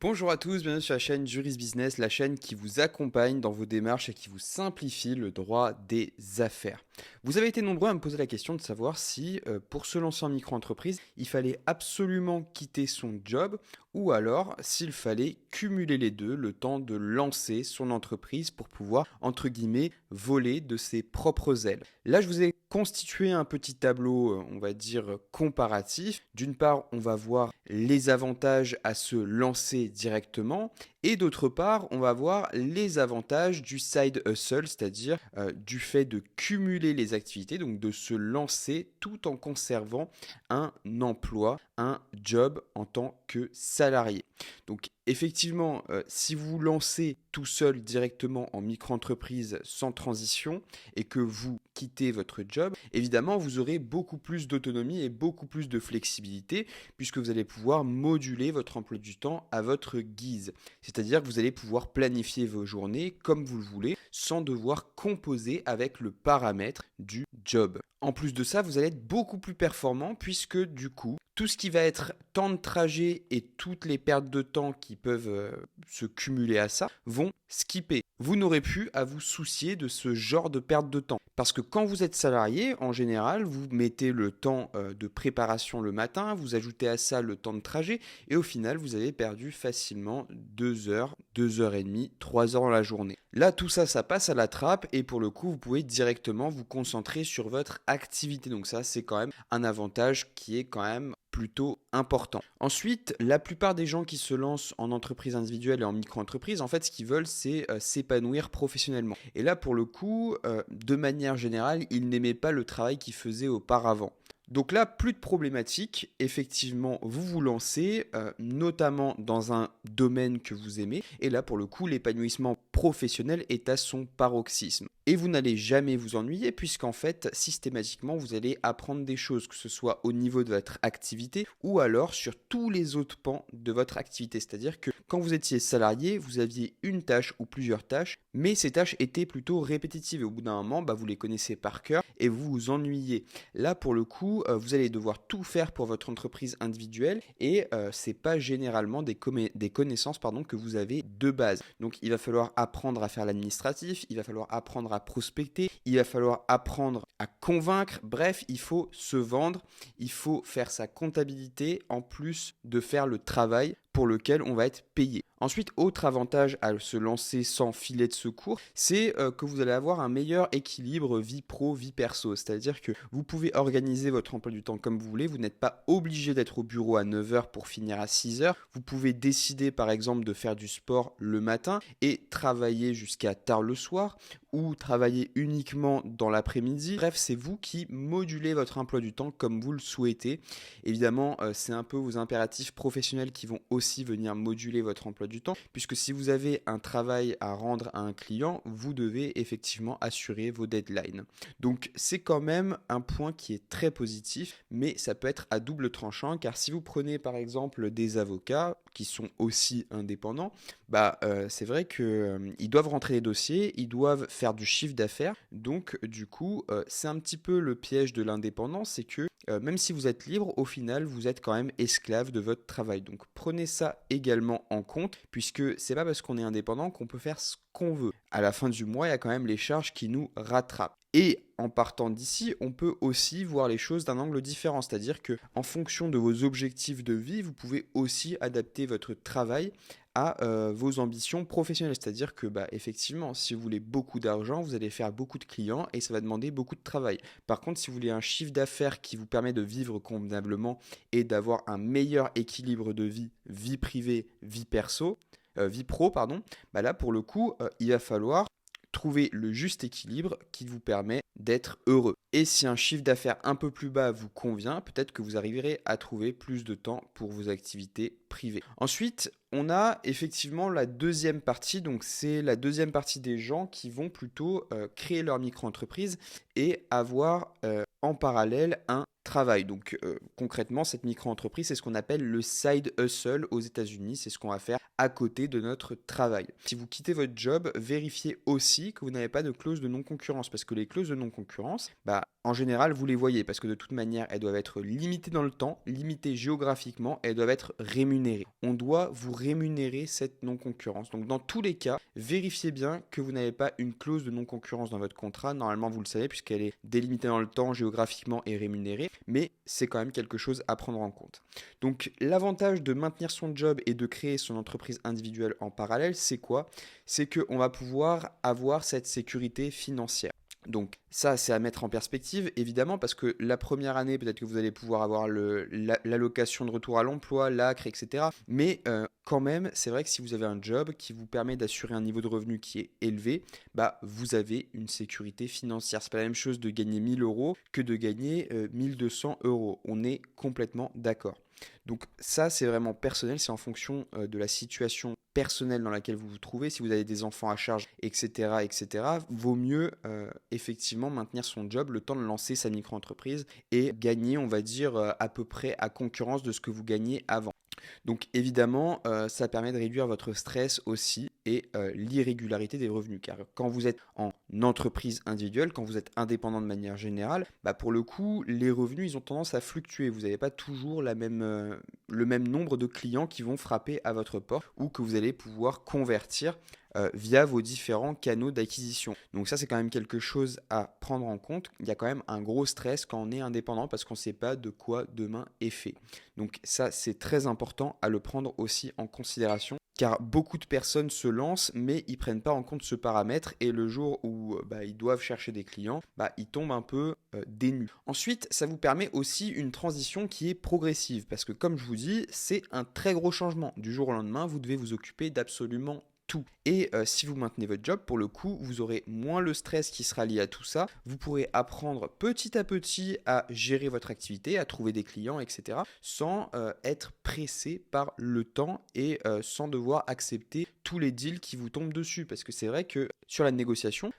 Bonjour à tous, bienvenue sur la chaîne Juris Business, la chaîne qui vous accompagne dans vos démarches et qui vous simplifie le droit des affaires. Vous avez été nombreux à me poser la question de savoir si, pour se lancer en micro-entreprise, il fallait absolument quitter son job ou alors s'il fallait cumuler les deux, le temps de lancer son entreprise pour pouvoir, entre guillemets, voler de ses propres ailes. Là, je vous ai constitué un petit tableau, on va dire, comparatif. D'une part, on va voir les avantages à se lancer directement et d'autre part, on va voir les avantages du side hustle, c'est-à-dire du fait de cumuler les activités, donc de se lancer tout en conservant un emploi, un job en tant que salarié. Donc effectivement, si vous vous lancez tout seul directement en micro-entreprise sans transition et que vous quittez votre job, évidemment, vous aurez beaucoup plus d'autonomie et beaucoup plus de flexibilité puisque vous allez pouvoir moduler votre emploi du temps à votre guise. C'est-à-dire que vous allez pouvoir planifier vos journées comme vous le voulez sans devoir composer avec le paramètre du job. En plus de ça, vous allez être beaucoup plus performant puisque du coup, tout ce qui va être temps de trajet et toutes les pertes de temps qui peuvent se cumuler à ça vont skipper. Vous n'aurez plus à vous soucier de ce genre de perte de temps. Parce que quand vous êtes salarié, en général, vous mettez le temps de préparation le matin, vous ajoutez à ça le temps de trajet, et au final, vous avez perdu facilement 2 heures, 2 heures et demie, 3 heures dans la journée. Là, tout ça, ça passe à la trappe, et pour le coup, vous pouvez directement vous concentrer sur votre activité. Donc ça, c'est quand même un avantage qui est quand même plutôt important. Ensuite, la plupart des gens qui se lancent en entreprise individuelle et en micro-entreprise, en fait, ce qu'ils veulent, c'est s'épanouir professionnellement. Et là, pour le coup, de manière générale, ils n'aimaient pas le travail qu'ils faisaient auparavant. Donc là, plus de problématiques. Effectivement, vous vous lancez, notamment dans un domaine que vous aimez. Et là, pour le coup, l'épanouissement professionnel est à son paroxysme. Et vous n'allez jamais vous ennuyer puisqu'en fait, systématiquement, vous allez apprendre des choses, que ce soit au niveau de votre activité ou alors sur tous les autres pans de votre activité. C'est-à-dire que quand vous étiez salarié, vous aviez une tâche ou plusieurs tâches, mais ces tâches étaient plutôt répétitives. Et au bout d'un moment, vous les connaissez par cœur et vous vous ennuyez. Là, pour le coup, vous allez devoir tout faire pour votre entreprise individuelle et c'est pas généralement des connaissances que vous avez de base. Donc, il va falloir apprendre à faire l'administratif, il va falloir apprendre à prospecter, il va falloir apprendre à convaincre. Bref, il faut se vendre, il faut faire sa comptabilité en plus de faire le travail pour lequel on va être payé. Ensuite, autre avantage à se lancer sans filet de secours, c'est que vous allez avoir un meilleur équilibre vie pro, vie perso. C'est-à-dire que vous pouvez organiser votre emploi du temps comme vous voulez, vous n'êtes pas obligé d'être au bureau à 9 heures pour finir à 6 heures. Vous pouvez décider par exemple de faire du sport le matin et travailler jusqu'à tard le soir ou travailler uniquement dans l'après-midi. Bref, c'est vous qui modulez votre emploi du temps comme vous le souhaitez. Évidemment, c'est un peu vos impératifs professionnels qui vont aussi venir moduler votre emploi du temps, puisque si vous avez un travail à rendre à un client, vous devez effectivement assurer vos deadlines. Donc c'est quand même un point qui est très positif, mais ça peut être à double tranchant, car si vous prenez par exemple des avocats qui sont aussi indépendants, c'est vrai qu'ils doivent rentrer les dossiers, ils doivent faire du chiffre d'affaires, donc du coup c'est un petit peu le piège de l'indépendance, c'est que même si vous êtes libre, au final, vous êtes quand même esclave de votre travail. Donc prenez ça également en compte, puisque c'est pas parce qu'on est indépendant qu'on peut faire ce qu'on veut. À la fin du mois, il y a quand même les charges qui nous rattrapent. Et en partant d'ici, on peut aussi voir les choses d'un angle différent, c'est-à-dire que en fonction de vos objectifs de vie, vous pouvez aussi adapter votre travail à vos ambitions professionnelles. C'est-à-dire que effectivement, si vous voulez beaucoup d'argent, vous allez faire beaucoup de clients et ça va demander beaucoup de travail. Par contre, si vous voulez un chiffre d'affaires qui vous permet de vivre convenablement et d'avoir un meilleur équilibre de vie, vie privée, vie perso, vie pro, pardon, là pour le coup, il va falloir trouver le juste équilibre qui vous permet d'être heureux. Et si un chiffre d'affaires un peu plus bas vous convient, peut-être que vous arriverez à trouver plus de temps pour vos activités privées. Ensuite, on a effectivement la deuxième partie, donc c'est la deuxième partie des gens qui vont plutôt créer leur micro-entreprise et avoir en parallèle un travail. Donc concrètement, cette micro-entreprise, c'est ce qu'on appelle le side hustle aux États-Unis. C'est ce qu'on va faire à côté de notre travail. Si vous quittez votre job, vérifiez aussi que vous n'avez pas de clause de non-concurrence parce que les clauses de non-concurrence, en général, vous les voyez parce que de toute manière, elles doivent être limitées dans le temps, limitées géographiquement et elles doivent être rémunérées. On doit vous rémunérer cette non-concurrence. Donc, dans tous les cas, vérifiez bien que vous n'avez pas une clause de non-concurrence dans votre contrat. Normalement, vous le savez puisqu'elle est délimitée dans le temps, géographiquement et rémunérée, mais c'est quand même quelque chose à prendre en compte. Donc, l'avantage de maintenir son job et de créer son entreprise individuelle en parallèle, c'est quoi? C'est qu'on va pouvoir avoir cette sécurité financière. Donc ça, c'est à mettre en perspective, évidemment, parce que la première année, peut-être que vous allez pouvoir avoir l'allocation de retour à l'emploi, l'ACRE, etc. Mais quand même, c'est vrai que si vous avez un job qui vous permet d'assurer un niveau de revenu qui est élevé, bah, vous avez une sécurité financière. C'est pas la même chose de gagner 1000 euros que de gagner 1200 euros. On est complètement d'accord. Donc ça, c'est vraiment personnel, c'est en fonction de la situation personnelle dans laquelle vous vous trouvez. Si vous avez des enfants à charge, etc., etc., vaut mieux effectivement maintenir son job le temps de lancer sa micro-entreprise et gagner, on va dire, à peu près à concurrence de ce que vous gagnez avant. Donc évidemment, ça permet de réduire votre stress aussi et l'irrégularité des revenus. Car quand vous êtes en entreprise individuelle, quand vous êtes indépendant de manière générale, bah pour le coup, les revenus, ils ont tendance à fluctuer. Vous n'avez pas toujours le même nombre de clients qui vont frapper à votre porte ou que vous allez pouvoir convertir via vos différents canaux d'acquisition. Donc ça, c'est quand même quelque chose à prendre en compte. Il y a quand même un gros stress quand on est indépendant parce qu'on ne sait pas de quoi demain est fait. Donc ça, c'est très important à le prendre aussi en considération. Car beaucoup de personnes se lancent, mais ils ne prennent pas en compte ce paramètre et le jour où ils doivent chercher des clients, ils tombent un peu dénus. Ensuite, ça vous permet aussi une transition qui est progressive parce que comme je vous dis, c'est un très gros changement. Du jour au lendemain, vous devez vous occuper d'absolument tout. Et si vous maintenez votre job, pour le coup, vous aurez moins le stress qui sera lié à tout ça. Vous pourrez apprendre petit à petit à gérer votre activité, à trouver des clients, etc. sans être pressé par le temps et sans devoir accepter tous les deals qui vous tombent dessus. Parce que c'est vrai que sur la négociation,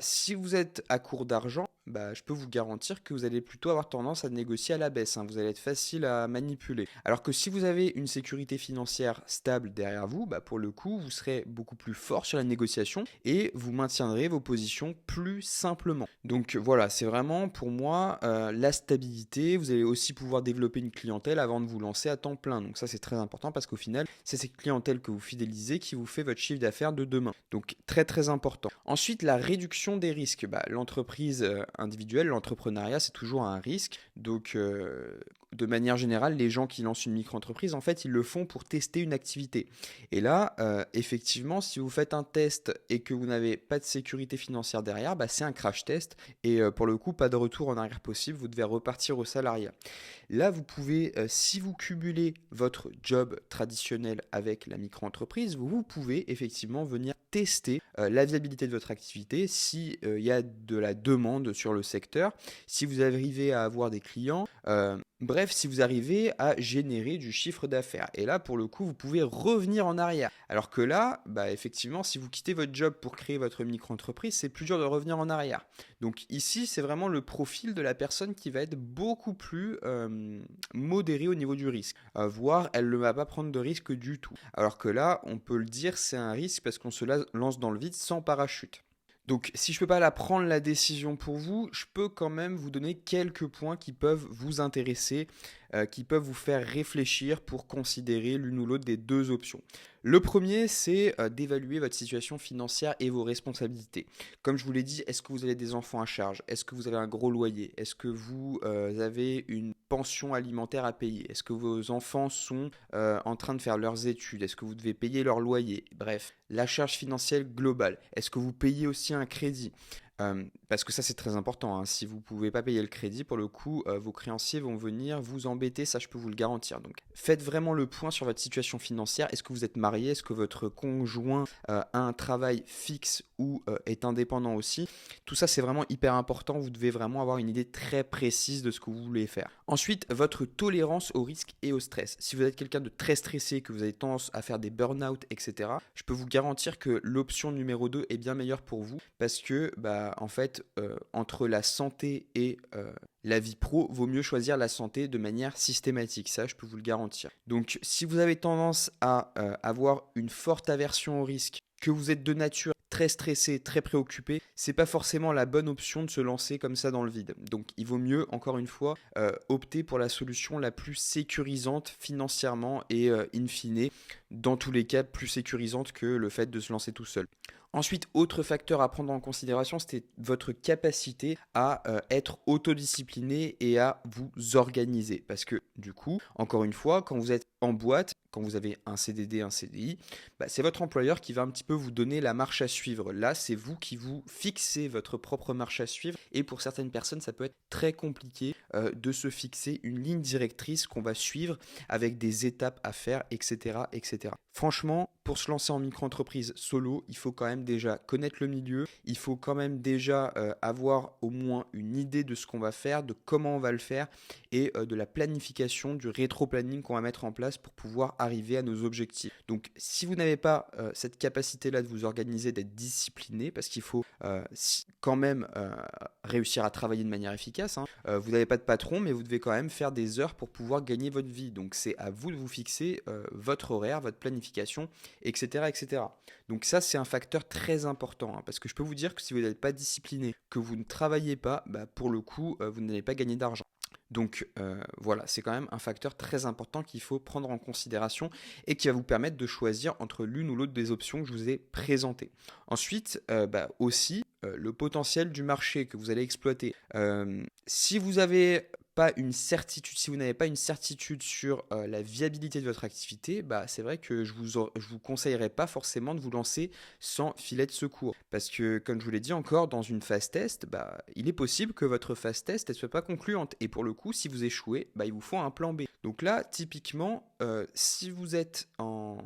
si vous êtes à court d'argent, je peux vous garantir que vous allez plutôt avoir tendance à négocier à la baisse. Vous allez être facile à manipuler. Alors que si vous avez une sécurité financière stable derrière vous, pour le coup, vous serez beaucoup plus fort sur la négociation et vous maintiendrez vos positions plus simplement. Donc voilà, c'est vraiment pour moi la stabilité. Vous allez aussi pouvoir développer une clientèle avant de vous lancer à temps plein. Donc ça, c'est très important parce qu'au final, c'est cette clientèle que vous fidélisez qui vous fait votre chiffre d'affaires de demain. Donc très très important. Ensuite, la réduction des risques. L'entreprise individuelle, l'entrepreneuriat, c'est toujours un risque. Donc de manière générale, les gens qui lancent une micro-entreprise, en fait, ils le font pour tester une activité. Et là, effectivement, si vous faites un test et que vous n'avez pas de sécurité financière derrière, c'est un crash test. Et pour le coup, pas de retour en arrière possible. Vous devez repartir au salariat. Là, vous pouvez, si vous cumulez votre job traditionnel avec la micro-entreprise, vous pouvez effectivement venir tester la viabilité de votre activité, s'il y a de la demande sur le secteur, si vous arrivez à avoir des clients, bref, si vous arrivez à générer du chiffre d'affaires. Et là, pour le coup, vous pouvez revenir en arrière. Alors que là, effectivement, si vous quittez votre job pour créer votre micro-entreprise, c'est plus dur de revenir en arrière. Donc ici, c'est vraiment le profil de la personne qui va être beaucoup plus modéré au niveau du risque. Voire, elle ne va pas prendre de risque du tout. Alors que là, on peut le dire, c'est un risque parce qu'on se lance dans le vide sans parachute. Donc, si je ne peux pas prendre la décision pour vous, je peux quand même vous donner quelques points qui peuvent vous intéresser, qui peuvent vous faire réfléchir pour considérer l'une ou l'autre des deux options. Le premier, c'est d'évaluer votre situation financière et vos responsabilités. Comme je vous l'ai dit, est-ce que vous avez des enfants à charge? Est-ce que vous avez un gros loyer? Est-ce que vous avez une pension alimentaire à payer? Est-ce que vos enfants sont en train de faire leurs études? Est-ce que vous devez payer leur loyer? Bref, la charge financière globale. Est-ce que vous payez aussi un crédit? Parce que ça, c'est très important. Si vous ne pouvez pas payer le crédit, pour le coup, vos créanciers vont venir vous embêter, ça je peux vous le garantir. Donc, faites vraiment le point sur votre situation financière. Est-ce que vous êtes marié? Est-ce que votre conjoint a un travail fixe ou est indépendant aussi? Tout ça, c'est vraiment hyper important. Vous devez vraiment avoir une idée très précise de ce que vous voulez faire. Ensuite, votre tolérance au risque et au stress. Si vous êtes quelqu'un de très stressé, que vous avez tendance à faire des burn-out, etc., je peux vous garantir que l'option numéro 2 est bien meilleure pour vous parce que, en fait, entre la santé et la vie pro, vaut mieux choisir la santé de manière systématique. Ça, je peux vous le garantir. Donc, si vous avez tendance à avoir une forte aversion au risque, que vous êtes de nature très stressé, très préoccupé, c'est pas forcément la bonne option de se lancer comme ça dans le vide. Donc il vaut mieux, encore une fois, opter pour la solution la plus sécurisante financièrement et in fine, dans tous les cas, plus sécurisante que le fait de se lancer tout seul. Ensuite, autre facteur à prendre en considération, c'était votre capacité à être autodiscipliné et à vous organiser. Parce que du coup, encore une fois, quand vous êtes en boîte, quand vous avez un CDD, un CDI, c'est votre employeur qui va un petit peu vous donner la marche à suivre. Là, c'est vous qui vous fixez votre propre marche à suivre. Et pour certaines personnes, ça peut être très compliqué de se fixer une ligne directrice qu'on va suivre avec des étapes à faire, etc., etc. Franchement, pour se lancer en micro-entreprise solo, il faut quand même déjà connaître le milieu, il faut quand même déjà avoir au moins une idée de ce qu'on va faire, de comment on va le faire et de la planification, du rétro-planning qu'on va mettre en place pour pouvoir arriver à nos objectifs. Donc si vous n'avez pas cette capacité-là de vous organiser, d'être discipliné, parce qu'il faut quand même réussir à travailler de manière efficace, hein. Vous n'avez pas de patron, mais vous devez quand même faire des heures pour pouvoir gagner votre vie. Donc c'est à vous de vous fixer votre horaire, votre planification, etc., etc. Donc ça, c'est un facteur très important, hein, parce que je peux vous dire que si vous n'êtes pas discipliné, que vous ne travaillez pas, pour le coup, vous n'allez pas gagner d'argent. Donc voilà, c'est quand même un facteur très important qu'il faut prendre en considération et qui va vous permettre de choisir entre l'une ou l'autre des options que je vous ai présentées. Ensuite, aussi, le potentiel du marché que vous allez exploiter. Si vous avez pas une certitude, si vous n'avez pas une certitude sur la viabilité de votre activité, c'est vrai que je vous conseillerais pas forcément de vous lancer sans filet de secours. Parce que, comme je vous l'ai dit encore, dans une phase test, il est possible que votre phase test ne soit pas concluante. Et pour le coup, si vous échouez, il vous faut un plan B. Donc là, typiquement, si vous êtes en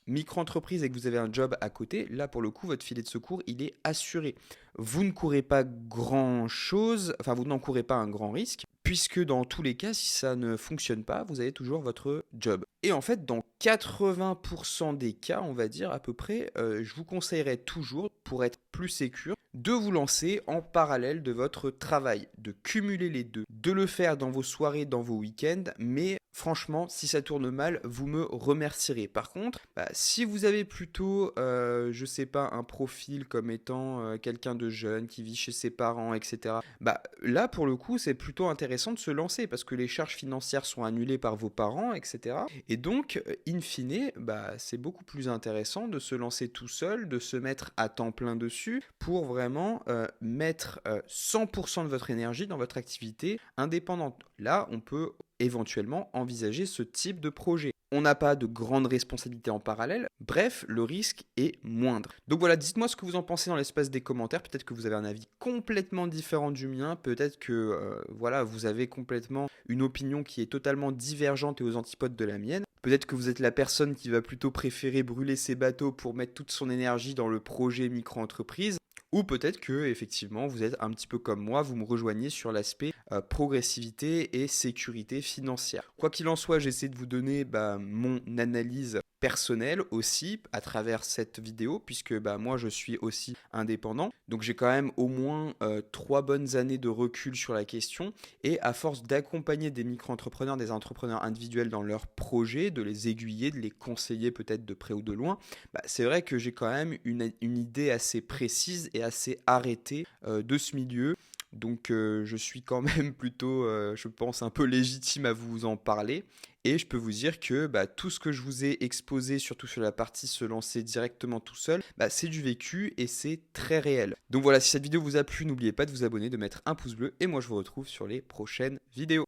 micro-entreprise et que vous avez un job à côté, là pour le coup votre filet de secours il est assuré. Vous ne courez pas grand-chose, enfin vous n'en courez pas un grand risque, puisque dans tous les cas si ça ne fonctionne pas, vous avez toujours votre job. Et en fait dans 80% des cas, on va dire à peu près, je vous conseillerais toujours, pour être plus sécure, de vous lancer en parallèle de votre travail, de cumuler les deux, de le faire dans vos soirées, dans vos week-ends, mais franchement, si ça tourne mal, vous me remercierez. Par contre, si vous avez plutôt, je sais pas, un profil comme étant quelqu'un de jeune qui vit chez ses parents, etc. Là, pour le coup, c'est plutôt intéressant de se lancer parce que les charges financières sont annulées par vos parents, etc. Et donc, in fine, c'est beaucoup plus intéressant de se lancer tout seul, de se mettre à temps plein dessus pour vraiment mettre 100% de votre énergie dans votre activité indépendante. Là, on peut éventuellement envisager ce type de projet. On n'a pas de grandes responsabilités en parallèle, bref, le risque est moindre. Donc voilà, dites-moi ce que vous en pensez dans l'espace des commentaires, peut-être que vous avez un avis complètement différent du mien, peut-être que vous avez complètement une opinion qui est totalement divergente et aux antipodes de la mienne. Peut-être que vous êtes la personne qui va plutôt préférer brûler ses bateaux pour mettre toute son énergie dans le projet micro-entreprise. Ou peut-être que effectivement vous êtes un petit peu comme moi, vous me rejoignez sur l'aspect progressivité et sécurité financière. Quoi qu'il en soit, j'essaie de vous donner mon analyse personnelle aussi à travers cette vidéo, puisque moi je suis aussi indépendant. Donc j'ai quand même au moins 3 bonnes années de recul sur la question. Et à force d'accompagner des micro-entrepreneurs, des entrepreneurs individuels dans leurs projets, de les aiguiller, de les conseiller peut-être de près ou de loin, c'est vrai que j'ai quand même une idée assez précise et assez arrêtée de ce milieu. Donc je suis quand même plutôt, je pense, un peu légitime à vous en parler. Et je peux vous dire que tout ce que je vous ai exposé, surtout sur la partie se lancer directement tout seul, c'est du vécu et c'est très réel. Donc voilà, si cette vidéo vous a plu, n'oubliez pas de vous abonner, de mettre un pouce bleu. Et moi je vous retrouve sur les prochaines vidéos.